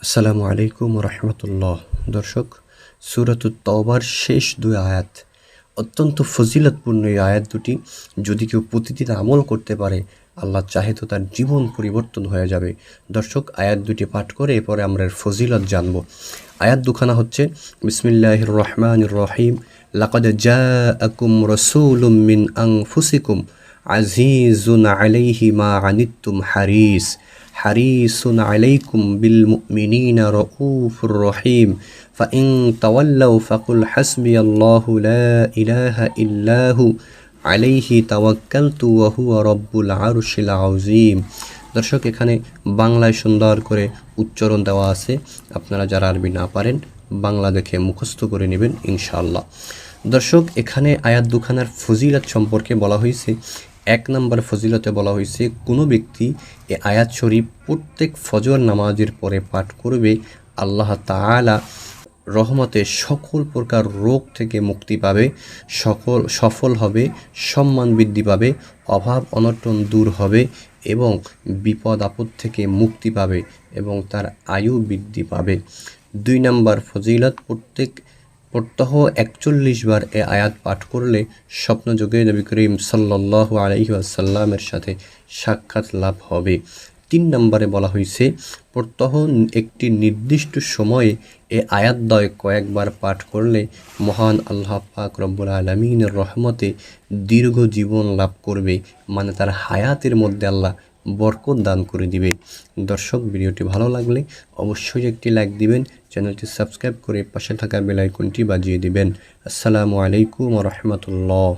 আসসালামু আলাইকুম রহমতুল্লাহ। দর্শক, সূরাতুত তাওবার শেষ দুই আয়াত অত্যন্ত ফজিলতপূর্ণ। এই আয়াত দুটি যদি কেউ প্রতিদিন আমল করতে পারে, আল্লাহ চাহে তো তার জীবন পরিবর্তন হয়ে যাবে। দর্শক, আয়াত দুটি পাঠ করে এরপরে আমরা এর ফজিলত জানব। আয়াত দুখানা হচ্ছে বিসমিল্লাহির রহমানির রহিম। লাকাদ জাআকুম রাসূলুম মিন আনফুসিকুম আজিজুন আলাইহি মা আনিত্তুম হারিসুন আলাইকুম বিল মুমিনিনা রাউফুর রহিম ফাইন তাওয়াল্লাউ ফাকুল হাসবিয়াল্লাহু লা ইলাহা ইল্লাহু আলাইহি তাওয়াক্কালতু ওয়া হুয়া রব্বুল আরশিল আযীম। দর্শক, এখানে বাংলায় সুন্দর করে উচ্চারণ দেওয়া আছে। আপনারা যারা আরবি না পারেন বাংলা দেখে মুখস্থ করে নেবেন ইনশাআল্লাহ। দর্শক, এখানে আয়াত দুখানার ফজিলত সম্পর্কে বলা হয়েছে। এক নম্বর ফজিলতে বলা হয়েছে, কোনো ব্যক্তি এ আয়াত শরীফ প্রত্যেক ফজর নামাজের পরে পাঠ করবে, আল্লাহ তাআলা রহমতে সকল প্রকার রোগ থেকে মুক্তি পাবে, সফল হবে, সম্মান বৃদ্ধি পাবে, অভাব অনটন দূর হবে এবং বিপদ আপদ থেকে মুক্তি পাবে এবং তার আয়ু বৃদ্ধি পাবে। দুই নম্বর ফজিলত, প্রত্যহ ৪১ বার এ আয়াত পাঠ করলে স্বপ্নযোগে নবী করিম সাল্লাল্লাহু আলাইহি ওয়াসাল্লামের সাথে সাক্ষাৎ লাভ হবে। ৩ নম্বরে বলা হয়েছে, প্রত্যহ একটি নির্দিষ্ট সময়ে এ আয়াতদ্বয় কয়েকবার পাঠ করলে মহান আল্লাহ পাক রব্বুল আলামিনের রহমতে দীর্ঘ জীবন লাভ করবে, মানে তার হায়াতের মধ্যে আল্লাহ বরকত দান করে দিবে। দর্শক, ভিডিওটি ভালো লাগলে অবশ্যই একটি লাইক দিবেন, চ্যানেলটি সাবস্ক্রাইব করে পাশে থাকা বেল আইকনটি বাজিয়ে দিবেন। আসসালামু আলাইকুম ওয়া রাহমাতুল্লাহ।